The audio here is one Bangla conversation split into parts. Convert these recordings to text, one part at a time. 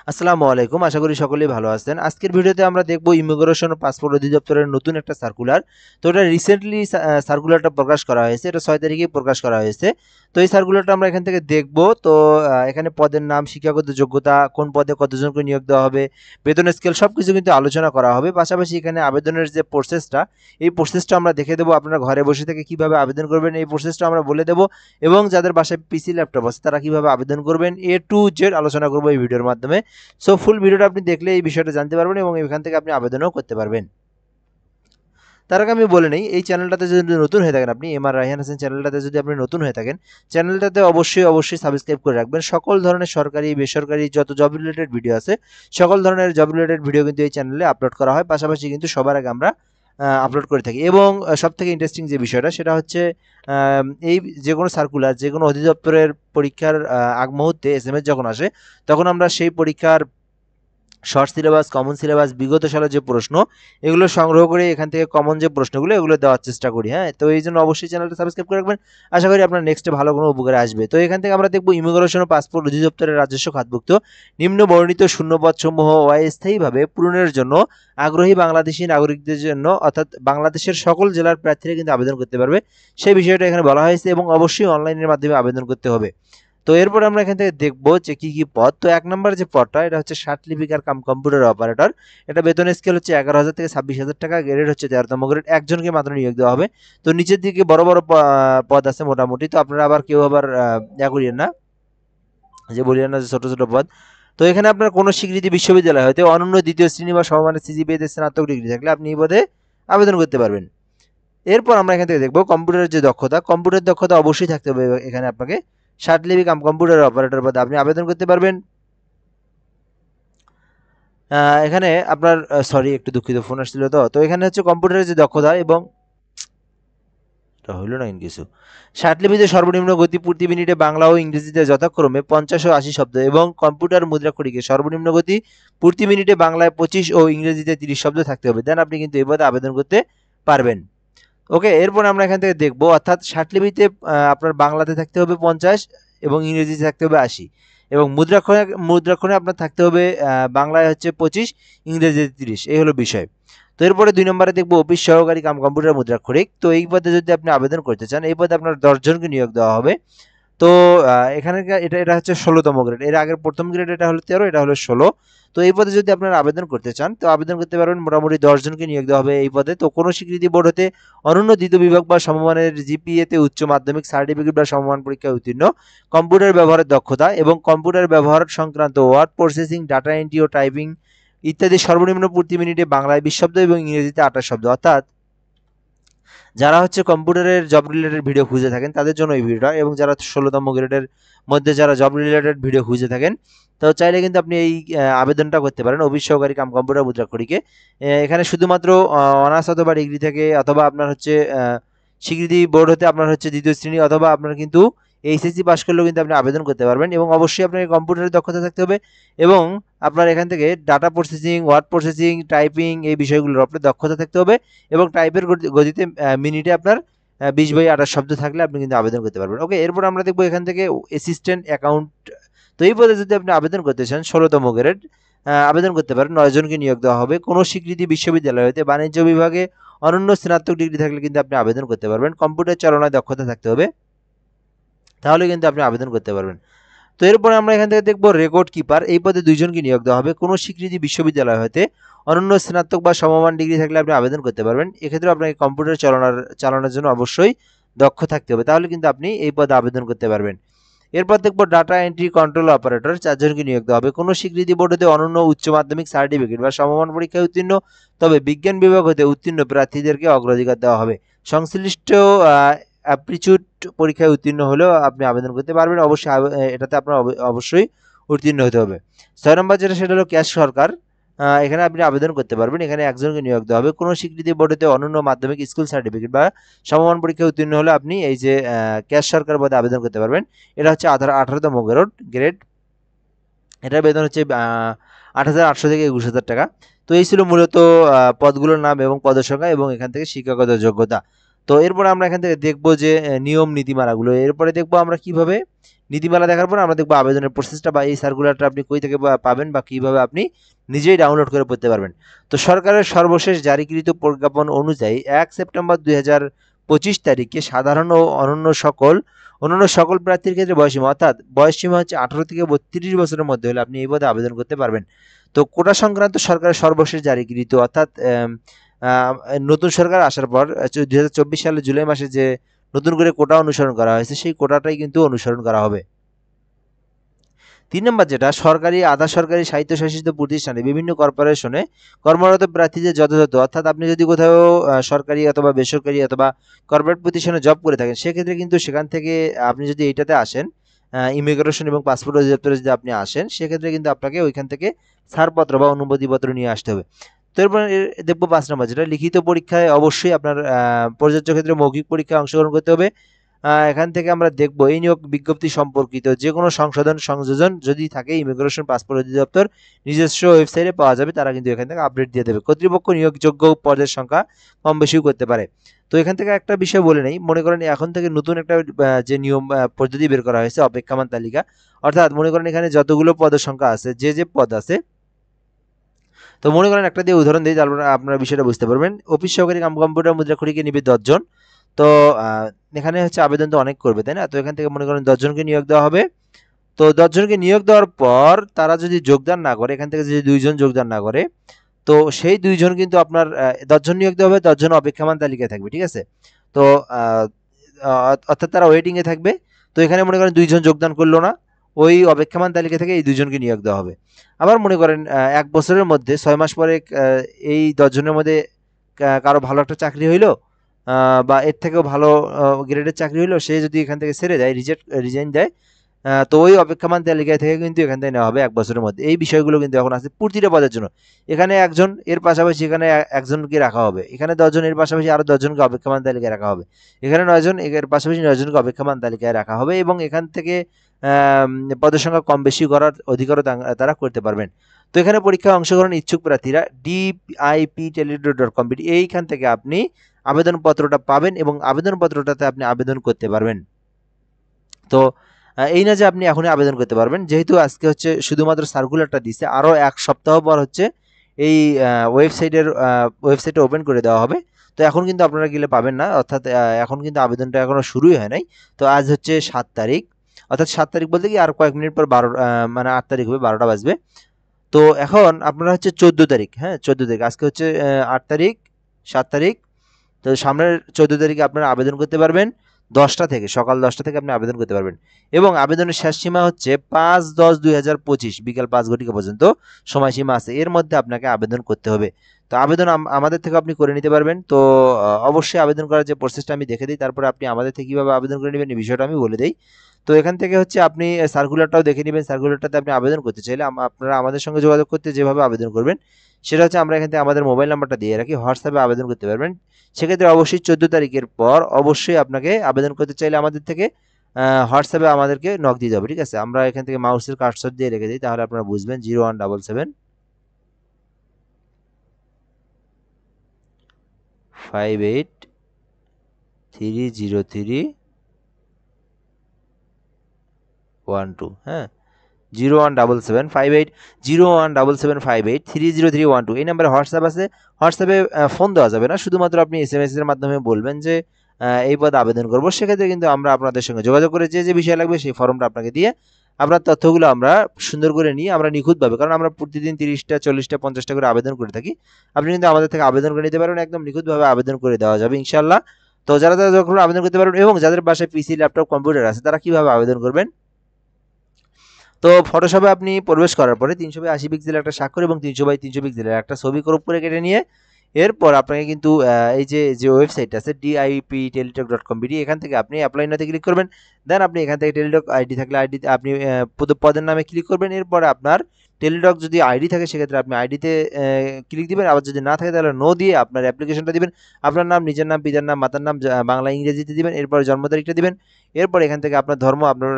আসসালামু আলাইকুম। আশা করি সকলেই ভালো আছেন। আজকের ভিডিওতে আমরা দেখব ইমিগ্রেশন ও পাসপোর্ট অধিদপ্তরের নতুন একটা সার্কুলার। তো এটা রিসেন্টলি সার্কুলারটা প্রকাশ করা হয়েছে। এটা ৬ তারিখেই প্রকাশ করা হয়েছে। তো এই সার্কুলারটা আমরা এখান থেকে দেখব। তো এখানে পদের নাম, শিক্ষাগত যোগ্যতা, কোন পদে কতজনকে নিয়োগ দেওয়া হবে, বেতন স্কেল সবকিছু কিন্তু আলোচনা করা হবে। পাশাপাশি এখানে আবেদনের যে প্রসেসটা, এই প্রসেসটা আমরা দেখে দেব। আপনারা ঘরে বসে থেকে কিভাবে আবেদন করবেন এই প্রসেসটা আমরা বলে দেব, এবং যাদের বাসায় পিসি ল্যাপটপ আছে তারা কিভাবে আবেদন করবেন A to Z আলোচনা করব এই ভিডিওর মাধ্যমে। সো ফুল ভিডিওটা আপনি দেখলে এই বিষয়টা জানতে পারবেন এবং এখান থেকে আপনি আবেদনও করতে পারবেন। তার আগে আমি বলে নেই, এই চ্যানেলটাতে যদি নতুন হয়ে থাকেন, আপনি এমআর রায়হান হাসান চ্যানেলটাতে যদি আপনি নতুন হয়ে থাকেন, চ্যানেলটাতে অবশ্যই সাবস্ক্রাইব করে রাখবেন। সকল ধরনের সরকারি বেসরকারি যত জব রিলেটেড ভিডিও আছে, সকল ধরনের জব রিলেটেড ভিডিও কিন্তু এই চ্যানেলে আপলোড করা হয়। পাশাপাশি কিন্তু সবার আগে আমরা আপলোড করে থাকি। এবং সবথেকে ইন্টারেস্টিং যে বিষয়টা সেটা হচ্ছে, এই যে কোনো সার্কুলার, যে কোনো অধিদপ্তরের পরীক্ষার আগ মুহূর্তে SMS যখন আসে, তখন আমরা সেই পরীক্ষার শর্ট সিলেবাস, কমন সিলেবাস, বিগত সালের যে প্রশ্ন, এগুলো সংগ্রহ করে এখান থেকে কমন যে প্রশ্নগুলো এগুলো দেওয়ার চেষ্টা করি। হ্যাঁ, তো এই জন্য অবশ্যই চ্যানেলটা সাবস্ক্রাইব করে রাখবেন। আশা করি আপনার নেক্সটে ভালো কোনো উপকারে আসবে। তো এখান থেকে আমরা দেখব ইমিগ্রেশন ও পাসপোর্ট অধিদপ্তরের রাজস্ব খাতভুক্ত নিম্ন বর্ণিত শূন্যপদসমূহ অস্থায়ীভাবে পূরণের জন্য আগ্রহী বাংলাদেশি নাগরিকদের জন্য, অর্থাৎ বাংলাদেশের সকল জেলার প্রার্থীরা কিন্তু আবেদন করতে পারবে, সেই বিষয়টা এখানে বলা হয়েছে। এবং অবশ্যই অনলাইনের মাধ্যমে আবেদন করতে হবে। তো এরপর আমরা এখান থেকে দেখবো যে কি কি পদ। তো ১ নম্বর যে পদটা, এটা হচ্ছে লিপিকার কাম কম্পিউটার অপারেটর। এটা বেতন স্কেল হচ্ছে ১১,০০০ থেকে ২৬,০০০ টাকা। গ্রেড হচ্ছে ১৩তম গ্রেড। একজনকে মাত্র নিয়োগ দেওয়া হবে। তো নিচের দিকে বড় বড় পদ আছে মোটামুটি। তো আপনারা আবার কেউ আবার করিয়েন না, যে বলিয়েন না যে ছোট ছোট পদ। তো এখানে আপনার কোনো স্বীকৃতি বিশ্ববিদ্যালয় হতে অনন্য দ্বিতীয় শ্রেণী বা সমমানের সিজিপিএতে স্নাতক ডিগ্রি থাকলে আপনি এই পদে আবেদন করতে পারবেন। এরপর আমরা এখান থেকে দেখবো কম্পিউটারের যে দক্ষতা। কম্পিউটার দক্ষতা অবশ্যই থাকতে হবে এখানে আপনাকে। লিপি কাম কম্পিউটার অপারেটর পদে আপনি আবেদন করতে পারবেন। এখানে আপনার সরি, একটু দুঃখিত, ফোন আসছিল। তো এখানে হচ্ছে কম্পিউটারের যে দক্ষতা, এবং হইল না কিছু। লিপিতে সর্বনিম্ন গতি প্রতি মিনিটে বাংলা ও ইংরেজিতে যথাক্রমে 50 ও 80 শব্দ, এবং কম্পিউটার মুদ্রাক্ষরিকে সর্বনিম্ন গতি প্রতি মিনিটে বাংলায় 25 ও ইংরেজিতে 30 শব্দ থাকতে হবে। দেন আপনি কিন্তু এই পদে আবেদন করতে পারবেন। ওকে, এরপর আমরা এখান থেকে দেখবো, অর্থাৎ লিপিতে আপনার বাংলাতে থাকতে হবে 50 এবং ইংরেজিতে থাকতে হবে 80, এবং মুদ্রাক্ষরে আপনার থাকতে হবে বাংলায় হচ্ছে 25, ইংরেজিতে 30। এই হলো বিষয়। তো এরপরে ২ নম্বরে দেখবো অফিস সহকারী কাম কম্পিউটার মুদ্রাক্ষরিক। তো এই পদে যদি আপনি আবেদন করতে চান, এই পদে আপনার ১০ জনকে নিয়োগ দেওয়া হবে। তো এখানে এটা হচ্ছে ১৬তম গ্রেড। এর আগের প্রথম গ্রেড এটা হলো ১৩, এটা হলো ১৬। তো এই পদে যদি আপনারা আবেদন করতে চান, তো আবেদন করতে পারবেন। মোটামুটি ১০ জনকে নিয়োগ দেওয়া হবে এই পদে। তো কোনো স্বীকৃতি বোর্ড হতে অনন্য দ্বিতীয় বিভাগ বা সমমানের জিপিএতে উচ্চ মাধ্যমিক সার্টিফিকেট বা সমমান পরীক্ষায় উত্তীর্ণ, কম্পিউটার ব্যবহারের দক্ষতা এবং কম্পিউটার ব্যবহার সংক্রান্ত ওয়ার্ড প্রসেসিং, ডাটা এন্ট্রি ও টাইপিং ইত্যাদি সর্বনিম্ন প্রতি মিনিটে বাংলায় ২০ শব্দ এবং ইংরেজিতে ২৮ শব্দ। অর্থাৎ যারা হচ্ছে কম্পিউটারের জব রিলেটেড ভিডিও খুঁজে থাকেন তাদের জন্য এই ভিডিওটা, এবং যারা ১৬তম গ্রেডের মধ্যে যারা জব রিলেটেড ভিডিও খুঁজে থাকেন, তো চাইলে কিন্তু আপনি এই আবেদনটা করতে পারেন অফিস সহকারী কাম কম্পিউটার মুদ্রাক্ষরিকে। এখানে শুধুমাত্র অনার্স অথবা ডিগ্রি থেকে, অথবা আপনার হচ্ছে স্বীকৃতি বোর্ড হতে আপনার হচ্ছে দ্বিতীয় শ্রেণী, অথবা আপনার কিন্তু এইচএসসি পাস করলেও কিন্তু আপনি আবেদন করতে পারবেন। এবং অবশ্যই আপনাকে কম্পিউটারের দক্ষতা থাকতে হবে, এবং আপনার এখান থেকে data processing, word processing, typing এই বিষয়গুলোর আপনার দক্ষতা থাকতে হবে, এবং টাইপের গতিতে মিনিটে আপনার 20/28 শব্দ থাকলে আপনি কিন্তু আবেদন করতে পারবেন। ওকে, এরপর আমরা দেখবো এখান থেকে অ্যাসিস্ট্যান্ট অ্যাকাউন্ট। তো এই পদে যদি আপনি আবেদন করতে চান, ১৬তম গ্রেড, আবেদন করতে পারেন। ৯ জনকে নিয়োগ দেওয়া হবে। কোনো স্বীকৃতি বিশ্ববিদ্যালয় হতে বাণিজ্য বিভাগে অনন্য স্নাতক ডিগ্রি থাকলে কিন্তু আপনি আবেদন করতে পারবেন। কম্পিউটার চালনায় দক্ষতা থাকতে হবে, তাহলে কিন্তু আপনি আবেদন করতে পারবেন। তো এরপরে আমরা এখান থেকে দেখবো রেকর্ড কিপার। এই পদে ২ জনকে নিয়োগ দেওয়া হবে। কোনো স্বীকৃতি বিশ্ববিদ্যালয় হতে অনন্য স্নাতক বা সমমান ডিগ্রি থাকলে আপনি আবেদন করতে পারবেন। এক্ষেত্রে আপনাকে কম্পিউটার চালানোর জন্য অবশ্যই দক্ষ থাকতে হবে, তাহলে কিন্তু আপনি এই পদে আবেদন করতে পারবেন। এরপর দেখবো ডাটা এন্ট্রি কন্ট্রোল অপারেটর। ৪ জনকে নিয়োগ দেওয়া হবে। কোনো স্বীকৃতি বোর্ড হতে অনন্য উচ্চ মাধ্যমিক সার্টিফিকেট বা সমমান পরীক্ষায় উত্তীর্ণ, তবে বিজ্ঞান বিভাগ হতে উত্তীর্ণ প্রার্থীদেরকে অগ্রাধিকার দেওয়া হবে। সংশ্লিষ্ট অ্যাপ্টিটিউড পরীক্ষায় উত্তীর্ণ হলেও আপনি আবেদন করতে পারবেন। অবশ্যই এটাতে আপনার অবশ্যই উত্তীর্ণ হতে হবে। ৬ নম্বর যেটা, সেটা হলো ক্যাশ সরকার। এখানে আপনি আবেদন করতে পারবেন। এখানে একজনকে নিয়োগ দেওয়া হবে। কোনো স্বীকৃতি বোর্ডেতে অনন্য মাধ্যমিক স্কুল সার্টিফিকেট বা সমমান পরীক্ষায় উত্তীর্ণ হলে আপনি এই যে ক্যাশ সরকার পদে আবেদন করতে পারবেন। এটা হচ্ছে ১৮তম গ্রেড। এটার বেতন হচ্ছে ৮,৮০০ থেকে ২১,০০০ টাকা। তো এই ছিল মূলত পদগুলোর নাম এবং পদের সংখ্যা, এবং এখান থেকে শিক্ষাগত যোগ্যতা। তো এরপর আমরা এখান থেকে দেখবো যে নিয়ম নীতিমালাগুলো। এরপরে দেখবো আমরা কিভাবে নীতিমালা দেখার পর আমরা দেখবো আবেদনের প্রসেসটা বা এই সার্কুলারটা আপনি কই থেকে পাবেন বা কিভাবে আপনি নিজেই ডাউনলোড করে পড়তে পারবেন। তো সরকারের সর্বশেষ জারিকৃত প্রজ্ঞাপন অনুযায়ী 1 সেপ্টেম্বর 2025 তারিখে সাধারণ ও অন্যান্য সকল প্রার্থীর ক্ষেত্রে বয়সীমা, অর্থাৎ বয়সীমা হচ্ছে 18 থেকে 32 বছরের মধ্যে হলে আপনি এই পদে আবেদন করতে পারবেন। তো কোটা সংক্রান্ত সরকারের সর্বশেষ জারিকৃত, অর্থাৎ নতুন সরকার আসার পর 2024 সালের জুলাই মাসে যে নতুন করে কোটা অনুসরণ করা হয়েছে সেই কোটাটাই কিন্তু অনুসরণ করা হবে। 3 নম্বর যেটা, সরকারি আধা সরকারি স্বায়ত্তশাসিত প্রতিষ্ঠানে বিভিন্ন কর্পোরেশনে কর্মরত প্রার্থীদের যথাযথ, অর্থাৎ আপনি যদি কোথাও সরকারি অথবা বেসরকারি অথবা কর্পোরেট প্রতিষ্ঠানে জব করে থাকেন সেক্ষেত্রে কিন্তু সেখান থেকে আপনি যদি এইটাতে আসেন, ইমিগ্রেশন এবং পাসপোর্ট অধিদপ্তরে যদি আপনি আসেন সেক্ষেত্রে কিন্তু আপনাকে ওইখান থেকে ছাড়পত্র বা অনুমতিপত্র নিয়ে আসতে হবে। তো এরপর দেখবো 5 নম্বর যেটা, লিখিত পরীক্ষায় অবশ্যই আপনার প্রযোজ্য ক্ষেত্রে মৌখিক পরীক্ষায় অংশগ্রহণ করতে হবে। এখান থেকে আমরা দেখব এই নিয়োগ বিজ্ঞপ্তি সম্পর্কিত যে কোনো সংযোজন যদি থাকে ইমিগ্রেশন পাসপোর্ট অধিদপ্তর নিজস্ব ওয়েবসাইটে পাওয়া যাবে, তারা কিন্তু এখান থেকে আপডেট দিয়ে দেবে। কর্তৃপক্ষ নিয়োগযোগ্য পদের সংখ্যা কম বেশিও করতে পারে। তো এখান থেকে একটা বিষয় বলে নেই, মনে করেন এখন থেকে নতুন একটা যে নিয়ম পদ্ধতি বের করা হয়েছে অপেক্ষমান তালিকা, অর্থাৎ মনে করেন এখানে যতগুলো পদের সংখ্যা আছে, যে পদ আছে, তো মনে করেন একটা দিয়ে উদাহরণ দিই তারপর আপনারা বিষয়টা বুঝতে পারবেন। অফিস সহকারী কম্পিউটার মুদ্রাক্ষরিকে নিবে 10 জন। তো এখানে হচ্ছে আবেদন তো অনেক করবে তাই না, তো এখান থেকে মনে করেন 10 জনকে নিয়োগ দেওয়া হবে। তো 10 জনকে নিয়োগ দেওয়ার পর তারা যদি যোগদান না করে, এখান থেকে যদি 2 জন যোগদান না করে, তো সেই 2 জন কিন্তু আপনার 10 জন নিয়োগ দেওয়া হবে, 10 জন অপেক্ষমান তালিকায় থাকবে, ঠিক আছে। তো অর্থাৎ তারা ওয়েটিং এ থাকবে। তো এখানে মনে করেন 2 জন যোগদান করলো না, ওই অপেক্ষমান তালিকা থেকে এই 2 জনকে নিয়োগ দেওয়া হবে। আবার মনে করেন 1 বছরের মধ্যে 6 মাস পরে এই 10 জনের মধ্যে কারো ভালো একটা চাকরি হইলো, বা এর থেকেও ভালো গ্রেডের চাকরি হইলো, সে যদি এখান থেকে ছেড়ে দেয়, রিজাইন দেয়, তো ওই অপেক্ষমান তালিকা থেকে কিন্তু এখান থেকে নেওয়া হবে 1 বছরের মধ্যে। এই বিষয়গুলো কিন্তু এখন আছে প্রতিটা পদের জন্য। এখানে একজন, এর পাশাপাশি এখানে একজনকে রাখা হবে, এখানে 10 জন, এর পাশাপাশি আরো 10 জনকে অপেক্ষমান তালিকায় রাখা হবে, এখানে 9 জন, এর পাশাপাশি 9 জনকে অপেক্ষমান তালিকায় রাখা হবে, এবং এখান থেকে পদের সংখ্যা কম বেশি করার অধিকারও তারা করতে পারবেন। তো এখানে পরীক্ষায় অংশগ্রহণ ইচ্ছুক প্রার্থীরা dipteledo.com এইখান থেকে আপনি আবেদনপত্রটা পাবেন এবং আবেদনপত্রটাতে আপনি আবেদন করতে পারবেন। তো এই না যে আপনি এখনই আবেদন করতে পারবেন, যেহেতু আজকে হচ্ছে শুধুমাত্র সার্কুলারটা দিচ্ছে, আরও 1 সপ্তাহ পর হচ্ছে এই ওয়েবসাইটে ওপেন করে দেওয়া হবে। তো এখন কিন্তু আপনারা গেলে পাবেন না, অর্থাৎ এখন কিন্তু আবেদনটা এখনো শুরুই হয় নাই। তো আজ হচ্ছে 7 তারিখ, অর্থাৎ 7 তারিখ বলতে কি আর কয়েক মিনিট পর 8 তারিখ হবে, 12টা বাজবে। তো এখন আপনারা হচ্ছে 14 তারিখ, হ্যাঁ 14 তারিখ, আজকে হচ্ছে 8 তারিখ, 7 তারিখ, তো সামনের 14 তারিখে আপনারা আবেদন করতে পারবেন। 10টা থেকে, সকাল 10টা থেকে আপনি আবেদন করতে পারবেন, এবং আবেদনের শেষ সীমা হচ্ছে 5/10/2025 বিকাল 5 ঘটিকা পর্যন্ত সময়সীমা আছে, এর মধ্যে আপনাকে আবেদন করতে হবে। তো আবেদন আমাদের থেকে আপনি করে নিতে পারবেন। তো অবশ্যই আবেদন করার যে প্রসেসটা আমি দেখে দিই, তারপরে আপনি আমাদের থেকে কীভাবে আবেদন করে নেবেন এই বিষয়টা আমি বলে দিই। তো এখান থেকে হচ্ছে আপনি সার্কুলারটাও দেখে নেবেন, সার্কুলারটাতে আপনি আবেদন করতে চাইলে আপনারা আমাদের সঙ্গে যোগাযোগ করতে যেভাবে আবেদন করবেন সেটা হচ্ছে, আমরা এখান থেকে আমাদের মোবাইল নাম্বারটা দিয়ে রাখি, হোয়াটসঅ্যাপে আবেদন করতে পারবেন। সেক্ষেত্রে অবশ্যই 14 তারিখের পর অবশ্যই আপনাকে আবেদন করতে চাইলে আমাদের থেকে হোয়াটসঅ্যাপে আমাদেরকে নক দিতে হবে, ঠিক আছে। আমরা এখান থেকে মাউসের কার্সর দিয়ে রেখে দিই, তাহলে আপনারা বুঝবেন। 0177 58 303 12, হ্যাঁ 017758 এই নাম্বারে হোয়াটসঅ্যাপ আছে। হোয়াটসঅ্যাপে ফোন দেওয়া যাবে না, শুধুমাত্র আপনি SMS এর মাধ্যমে বলবেন যে এই পদে আবেদন করব, সেক্ষেত্রে কিন্তু আমরা আপনাদের সঙ্গে যোগাযোগ করে যে বিষয় লাগবে সেই ফর্মটা আপনাকে দিয়ে আপনার তথ্যগুলো আমরা সুন্দর করে নিয়ে আমরা নিখুঁতভাবে, কারণ আমরা প্রতিদিন 30টা 40টা 50টা করে আবেদন করে থাকি, আপনি কিন্তু আমাদের থেকে আবেদন করে নিতে পারবেন, একদম নিখুঁতভাবে আবেদন করে দেওয়া যাবে ইনশাআল্লাহ। তো যারা যখন আবেদন করতে পারবেন এবং যাদের বাসায় PC ল্যাপটপ কম্পিউটার আছে তারা কিভাবে আবেদন করবেন, তো ফটোশপে আপনি প্রবেশ করার পরে 300x80 পিক্সেলের একটা স্বাক্ষর এবং 300x300 পিক্সেলের একটা ছবি ক্রপ করে কেটে নিয়ে এরপর আপনাকে কিন্তু এই যে ওয়েবসাইট আছে dipteletalk.com এখান থেকে আপনি অ্যাপ্লাই নাতে ক্লিক করবেন। দেন আপনি এখান থেকে টেলিটক আইডি থাকলে আইডি আপনি পদের নামে ক্লিক করবেন। এরপরে আপনার টেলিটক যদি আইডি থাকে সেক্ষেত্রে আপনি আইডিতে ক্লিক দিবেন, আবার যদি না থাকে তাহলে নো দিয়ে আপনার অ্যাপ্লিকেশনটা দিবেন। আপনার নাম, নিজের নাম, পিতার নাম, মাতার নাম বাংলা ইংরেজিতে দিবেন, এরপর জন্ম তারিখটা দিবেন, এরপর এখান থেকে আপনার ধর্ম, আপনার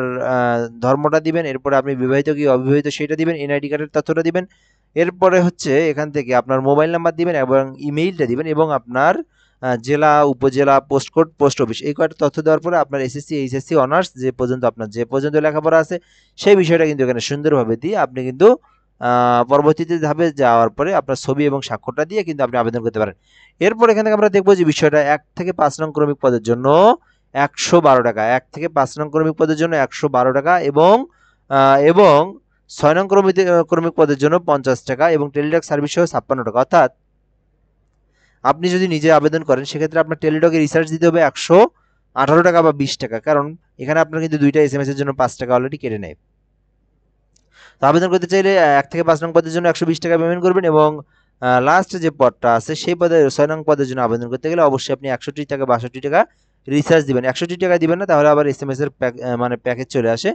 ধর্মটা দিবেন, এরপরে আপনি বিবাহিত কি অবিবাহিত সেটা দিবেন, এনআইডি কার্ডের তথ্যটা দিবেন, এরপরে হচ্ছে এখান থেকে আপনার মোবাইল নাম্বার দিবেন এবং ইমেইলটা দিবেন এবং আপনার জেলা, উপজেলা, পোস্ট কোড, পোস্ট অফিস এই কয়টা তথ্য দেওয়ার পরে আপনার এসএসসি, এইচএসসি, অনার্স যে পর্যন্ত আপনার যে পর্যন্ত লেখাপড়া আছে সেই বিষয়টা কিন্তু এখানে সুন্দরভাবে দিয়ে আপনি কিন্তু পরবর্তীতে ধাপে যাওয়ার পরে আপনার ছবি এবং স্বাক্ষরটা দিয়ে কিন্তু আপনি আবেদন করতে পারেন। এরপর এখান থেকে আমরা দেখবো যে বিষয়টা 1 থেকে 5 নং ক্রমিক পদের জন্য 112 টাকা, 1 থেকে 5 নং ক্রমিক পদের জন্য 112 টাকা এবং 6 নং ক্রমিক পদের জন্য 50 টাকা এবং টেলিটক সার্ভিস সহ 56 টাকা। অর্থাৎ আপনি যদি নিজে আবেদন করেন সেক্ষেত্রে আপনার টেলিটকে রিচার্জ দিতে হবে 118 টাকা বা 20 টাকা, কারণ এখানে আপনার কিন্তু 2টা এসএমএস এর জন্য 5 টাকা অলরেডি কেটে নেয়। তো আবেদন করতে চাইলে 1 থেকে 5 নং পদের জন্য 120 টাকা পেমেন্ট করবেন এবং লাস্ট যে পদটা আছে সেই পদে 6 নং পদের জন্য আবেদন করতে গেলে অবশ্যই আপনি 61 টাকা 62 টাকা রিচার্জ দিবেন। 61 টাকা দিবেন না, তাহলে আবার এসএমএস এর মানে প্যাকেজ চলে আসে।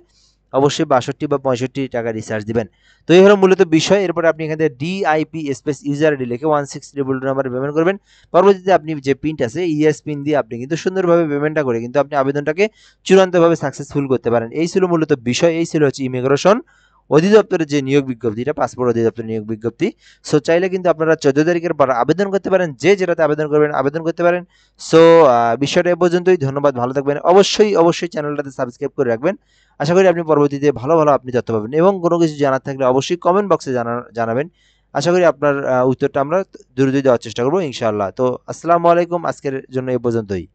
অবশ্যই 62 বা 65 টাকা রিচার্জ দিবেন। তো এই হলো মূলত বিষয়। এরপরে আপনি এখান থেকে ডিআইপি স্পেস ইউজার আইডি লিখে 1622 নাম্বারে পেমেন্ট করবেন। পরবর্তীতে আপনি যে পিনটা আছে ইএস পিন দিয়ে আপনি কিন্তু সুন্দরভাবে পেমেন্টটা করে কিন্তু আপনি আবেদনটাকে চূড়ান্তভাবে সাকসেসফুল করতে পারেন। এই ছিল মূলত বিষয়, এই ছিল হচ্ছে ইমিগ্রেশন অধিদপ্তরের যে নিয়োগ বিজ্ঞপ্তিটা, পাসপোর্ট অধিদপ্তরের নিয়োগ বিজ্ঞপ্তি। সো চাইলে কিন্তু আপনারা 14 তারিখের পর আবেদন করতে পারেন, যে যেটাতে আবেদন করবেন আবেদন করতে পারেন। সো বিষয়টা এ পর্যন্তই। ধন্যবাদ, ভালো থাকবেন। অবশ্যই চ্যানেলটাতে সাবস্ক্রাইব করে রাখবেন। আশা করি আপনি পরবর্তীতে ভালো আপনি তথ্য পাবেন এবং কোনো কিছু জানার থাকলে অবশ্যই কমেন্ট বক্সে জানাবেন। আশা করি আপনার উত্তরটা আমরা দ্রুতই দেওয়ার চেষ্টা করবো ইনশাআল্লাহ। তো আসসালামু আলাইকুম, আজকের জন্য এ পর্যন্তই।